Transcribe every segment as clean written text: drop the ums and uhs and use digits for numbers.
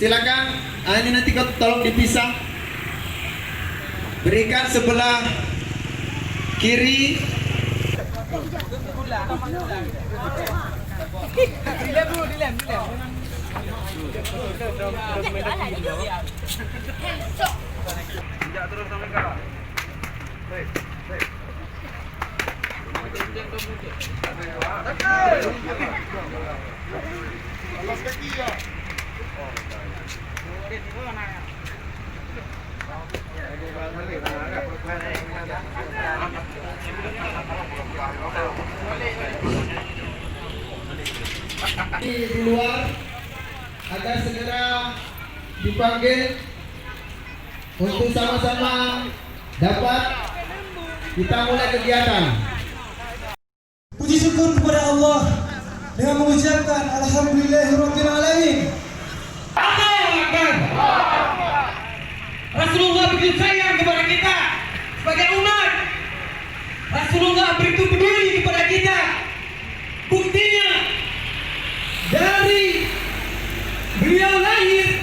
Silakan, ini nanti kau tolong dipisah. Berikan sebelah kiri. Keluar agar segera dipanggil untuk sama-sama dapat kita mulai kegiatan. Puji syukur kepada Allah dengan mengucapkan Alhamdulillahirabbil alamin. Rasulullah begitu sayang kepada kita sebagai umat. Rasulullah begitu peduli kepada kita. Buktinya dari beliau lahir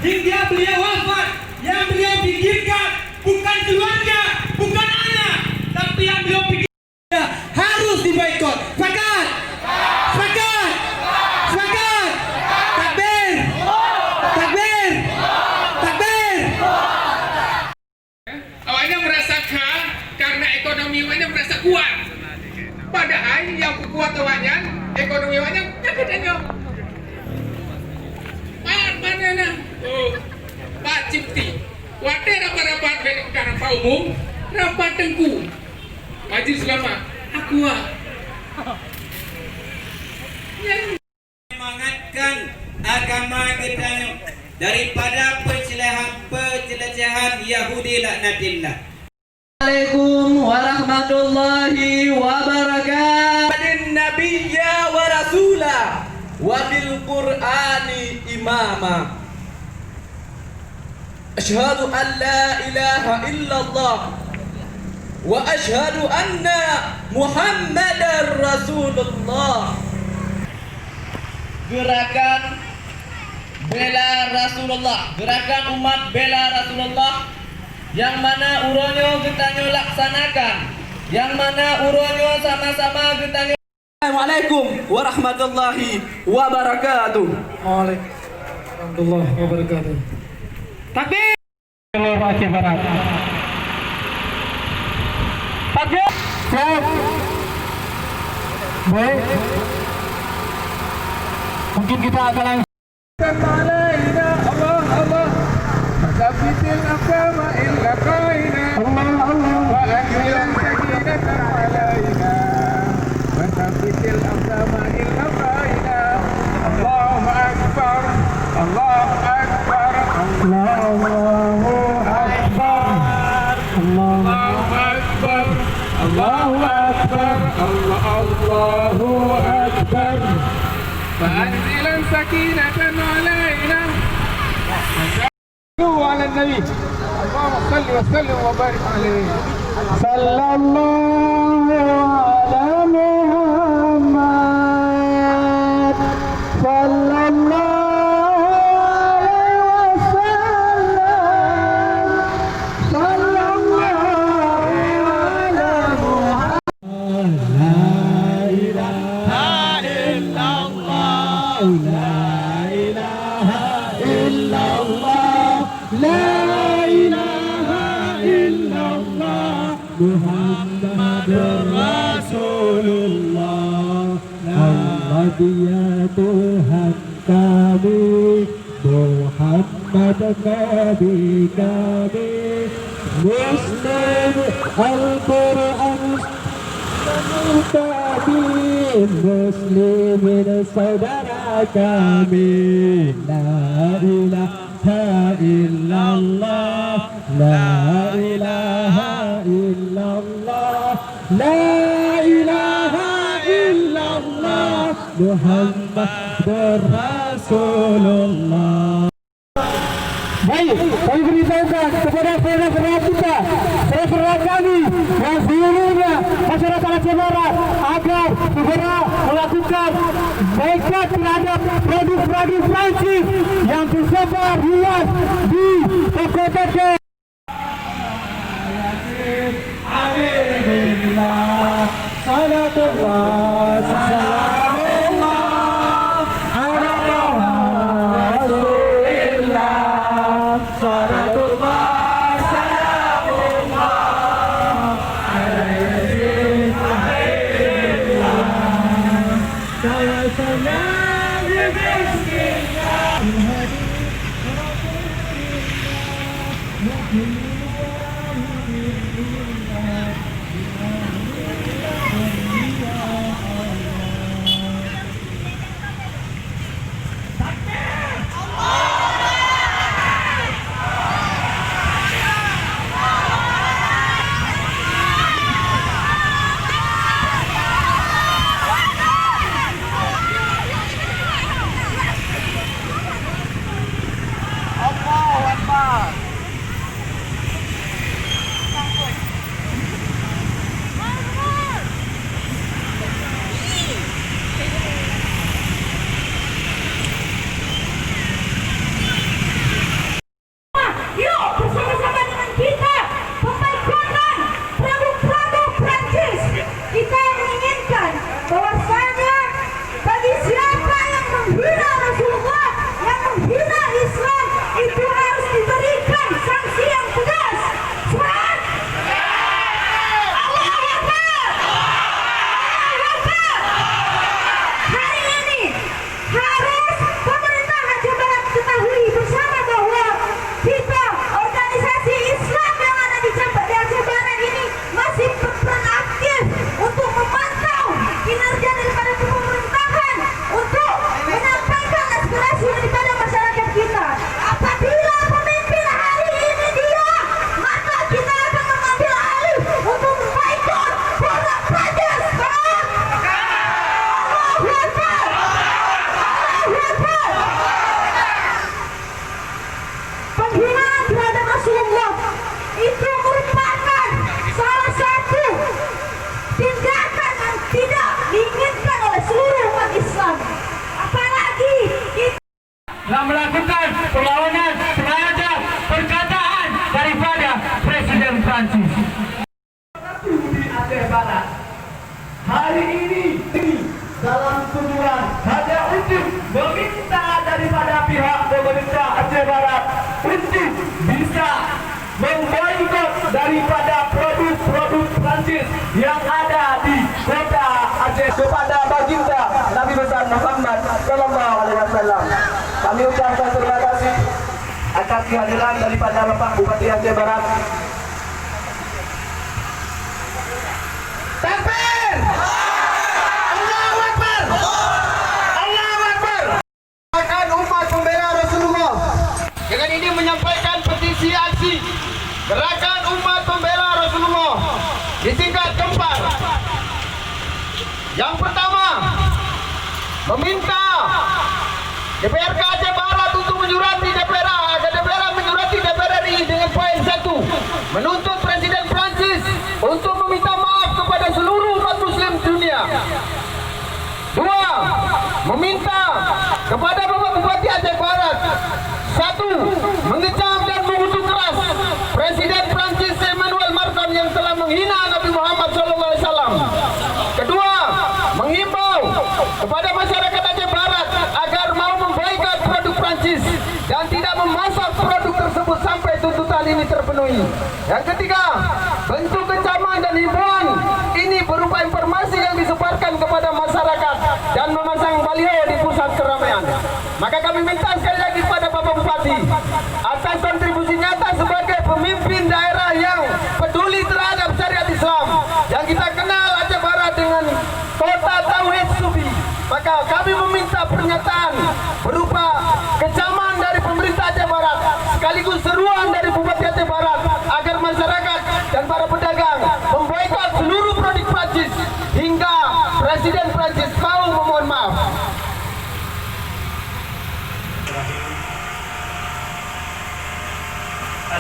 hingga beliau wafat, yang beliau pikirkan bukan keluarga, bukan anak, tapi yang beliau pikirkan harus diboikot. Sepakat? Sepakat? Sepakat? Takbir! Takbir! Takbir! Awalnya merasakan karena ekonomi awalnya merasa kuat. Padahal yang kuat awalnya ekonomi awalnya kadangnya mana na? Oh, Pak Cipti. Wadah rapat-rapat benek karena Pak Umum, rapat tengku. Majelis Ulama, aku Semangatkan agama kita daripada penjelajahan Yahudi laknatillah. Assalamualaikum warahmatullahi wabarakatuh. Nabiyya wa rasulah wa bil Qur'ani imama. Asyhadu an la ilaha illallah wa asyhadu anna Muhammadar Rasulullah. Gerakan bela Rasulullah, gerakan umat bela Rasulullah, yang mana uronyo kita laksanakan, yang mana uronyo sama-sama kita. Assalamualaikum warahmatullahi wabarakatuh. Waalaikumsalam warahmatullahi wabarakatuh. Takbir. Allahu akbar. Takbir. Baik. Mungkin kita akan langsung Alaina Allah Allah. Makabitil agama illa qaina. Allah Allah. Wa akhiran sakinatan alaina. Makabitil agama illa qaina. Allahu akbar. Allahu akbar. Allahu akbar. Allahu akbar. Allahu akbar. Allahu akbar. فأنزلا سكينة علينا على النبي اللهم صل وسلم وبارك عليه صلى الله على محمد صلى الله عليه وسلم صلى الله على محمد لا إله إلا الله لا إله إلا الله لا إله إلا الله محمد رسول الله Muhammad ya Tuhan kami Muhammad Nabi kami Muslim Al-Quran kami Muslimin saudara kami La ilaha illallah La ilaha illallah La ilaha illallah Muhammad Rasulullah. Baik, kami beritahukan kepada saudara-saudara kita, saudara kami yang seluruhnya masyarakat Aceh Barat agar segera melakukan boikot terhadap produk-produk Prancis yang tersebar luas di toko-toko. Alhamdulillah, salatullah, salamullah, ala Rasulillah, salatullah, salamullah, ala Yasin, salam ya Yuk bersama-sama dengan kita memperkuatkan produk-produk Prancis. Kita menginginkan bahwasanya bagi siapa yang menghina Rasulullah, yang menghina Islam, itu harus diberikan sanksi yang tegas. Semangat! Allahu Akbar! Allahu Akbar! Hari ini harus pemerintah Aceh Barat ketahui bersama bahwa kita organisasi Islam yang ada di Aceh Barat ini masih berperan aktif untuk memantau kinerja daripada pemerintahan, untuk menyampaikan aspirasi daripada masyarakat kita. Apabila pemimpin hari ini diam, maka kita akan mengambil alih untuk memboikot produk Prancis. Allahu Akbar! Allahu Akbar! Penghinaan terhadap Rasulullah itu merupakan salah satu tindakan yang tidak diinginkan oleh seluruh umat Islam. Apalagi kita telah melakukan perlawanan terhadap perkataan daripada Presiden Prancis. Di Aceh Barat hari ini dalam tujuan hanya untuk meminta daripada pihak pemerintah Aceh Barat untuk bisa memboikot daripada produk-produk Prancis yang ada di kota Aceh kepada baginda Nabi besar Muhammad Sallallahu Alaihi Wasallam. Kami ucapkan terima kasih atas kehadiran daripada Bapak Bupati Aceh Barat. Takbir! Allahu Akbar! Allahu Akbar! Akan umat pembela Rasulullah dengan ini menyampaikan petisi aksi Gerakan Umat Pembela Rasulullah di tingkat keempat. Yang pertama, meminta DPRK Aceh Barat untuk menyurati DPR agar DPR menyurati DPR RI dengan poin 1, menuntut Presiden Prancis untuk meminta maaf kepada seluruh umat Muslim dunia. 2, meminta kepada Bapak Bupati Aceh Barat 1, mengecam dan mengutuk keras Presiden Prancis Emmanuel Macron yang telah menghina Nabi Muhammad SAW. Kedua, menghimbau kepada masyarakat Aceh Barat agar mau memboikot produk Prancis dan tidak memasok produk tersebut sampai tuntutan ini terpenuhi. Yang ketiga, bentuk kecaman dan himbauan ini berupa informasi yang disebarkan kepada masyarakat dan memasang baliho di pusat keramaian. Maka kami minta sekali lagi kepada Bapak Bupati atas kontribusi nyata sebagai pemimpin daerah yang peduli terhadap syariat Islam yang kita kenal Aceh Barat dengan kota Tauhid Sufi. Maka kami meminta pernyataan berupa kecaman dari pemerintah Aceh Barat sekaligus seruan dari Bupati Aceh Barat agar masyarakat dan para pedagang memboikot seluruh produk Prancis hingga Presiden Prancis mau memohon maaf.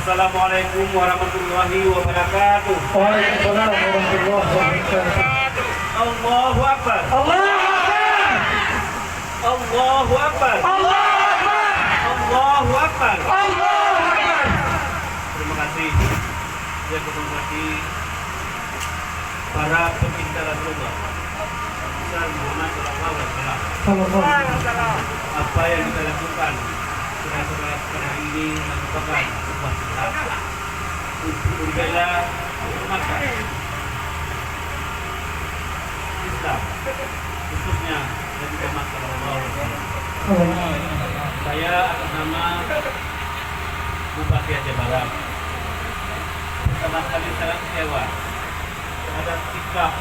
Assalamualaikum warahmatullahi wabarakatuh. Waalaikumsalam warahmatullahi wabarakatuh. Allahu Akbar. Allahu Akbar. Allahu Akbar. Allahu Akbar. Allahu Akbar. Allahu Akbar. Terima kasih. Yang menghormati para pecinta Rasulullah. Besar Muhammad sallallahu alaihi wasallam. Apa yang kita lakukan pada hari ini merupakan sebuah sikap untuk membela umat Islam, khususnya Nabi Muhammad sallallahu alaihi wasallam. Saya atas nama Bupati Aceh Barat pertama kali sangat kecewa terhadap sikap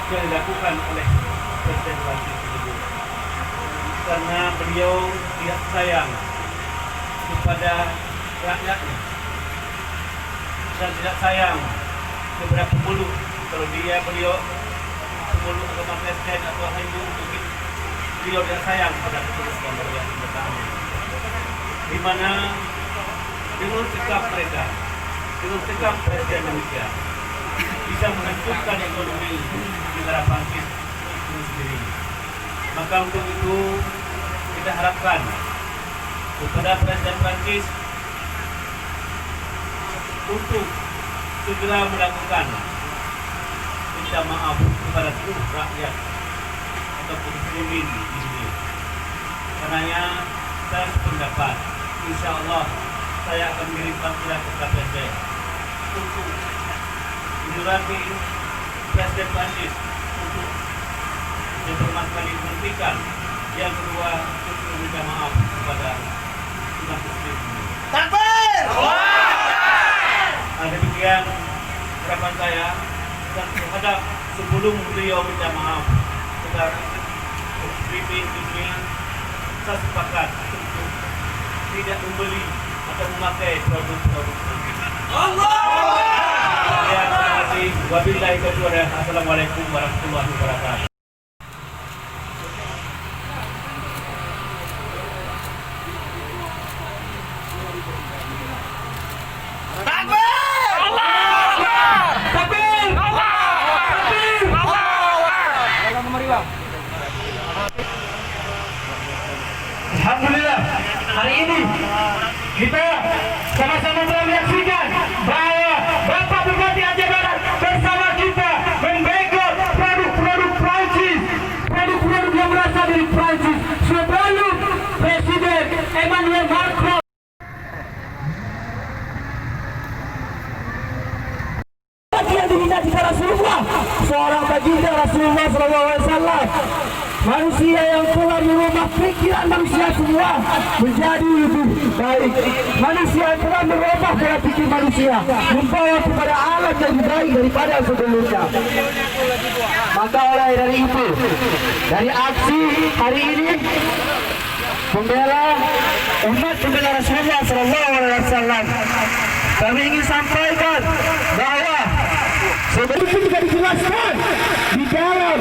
yang dilakukan oleh Presiden Prancis tersebut, karena beliau tidak sayang kepada rakyatnya dan tidak sayang kepada pemeluk. Kalau beliau pemeluk agama Kristen atau Hindu, mungkin beliau tidak sayang pada pemeluk yang pertama, di mana dengan sikap mereka, dengan sikap Presiden Indonesia bisa menghancurkan ekonomi negara Prancis itu sendiri. Maka untuk itu kita harapkan kepada Presiden Prancis untuk segera melakukan minta maaf kepada seluruh rakyat ataupun muslimin di dunia. Karenanya saya sependapat, insya Allah saya akan mengirimkan surat kepada Presiden untuk menyurati Presiden Prancis untuk yang pertama kali menghentikan, yang kedua untuk meminta maaf kepada umat muslim. Takbir! Demikian harapan saya, dan terhadap sebelum beliau minta maaf kepada muslimin dunia, saya sepakat untuk tidak membeli atau memakai produk-produk Prancis. Ya, terima kasih. Wabillahi taufiq. Assalamualaikum warahmatullahi wabarakatuh. Alhamdulillah, hari ini kita sama-sama telah menyaksikan bahwa Bapak Bupati Aceh Barat bersama kita membekot produk-produk Prancis, produk-produk yang berasal dari Prancis sebelum Presiden Emmanuel Macron. Yang dihina kita Rasulullah, seorang baginda Rasulullah SAW, manusia yang telah merubah pikiran manusia semua menjadi lebih baik. Manusia yang telah merubah pola pikir manusia, membawa kepada alam yang lebih baik daripada yang sebelumnya. Maka oleh dari itu, dari aksi hari ini pembela umat pembela Rasulullah SAW, kami ingin sampaikan bahwa sebelum juga dijelaskan di dalam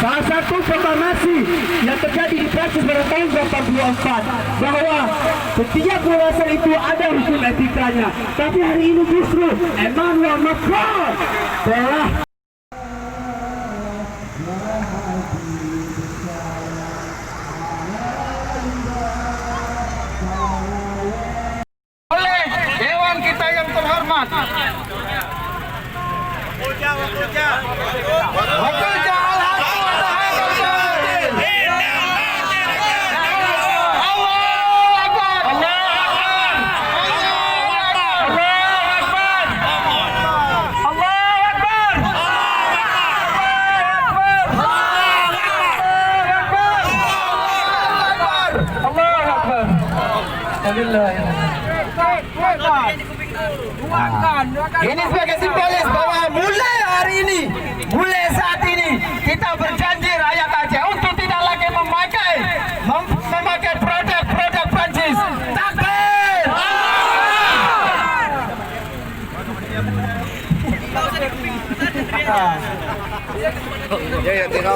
salah satu proklamasi yang terjadi di Prancis pada tahun 1984 bahwa setiap kebebasan itu ada hukum etikanya. Tapi hari ini justru Emmanuel Macron telah Oleh Dewan kita yang terhormat, Wakilnya ini sebagai simbolis bahwa mulai hari ini, mulai saat ini kita berjanji rakyat Aceh untuk tidak lagi memakai produk-produk Prancis. Takbir! Ya, tidak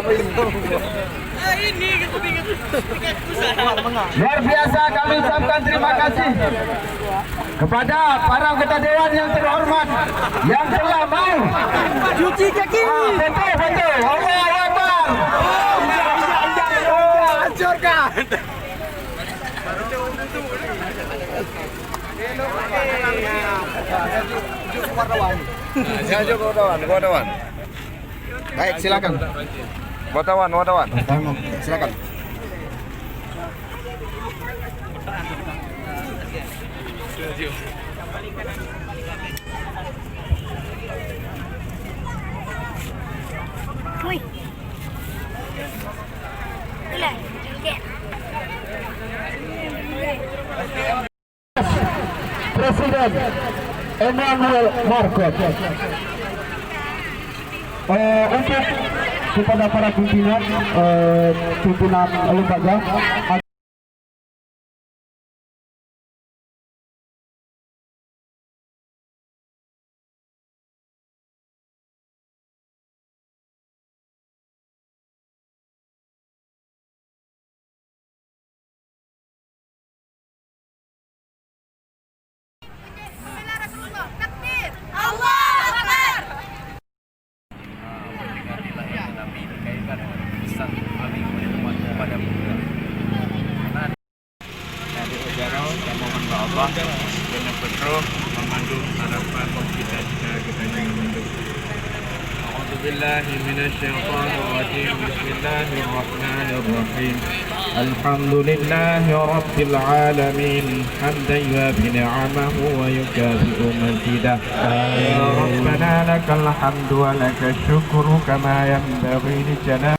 Luar biasa kami ucapkan terima kasih kepada para anggota dewan yang terhormat yang telah mau cuci kaki. Betul. Allahu Akbar. Hancurkan. Wartawan. Baik, silakan. Wartawan. Silakan. Wih. Boleh. Presiden Emmanuel Marcos untuk kepada para pimpinan lembaga dengan penuh memandu harapan kita jangan memandu. A'udzubillahi minasyaitonirrajim. Bismillahirrahmanirrahim. Alhamdulillahi rabbil alamin. Hamdan yuwafi ni'amahu wa yukafi'u mazidah. Ya Rabbana lakal hamdu wa lakal syukru kama yanbaghi li jalali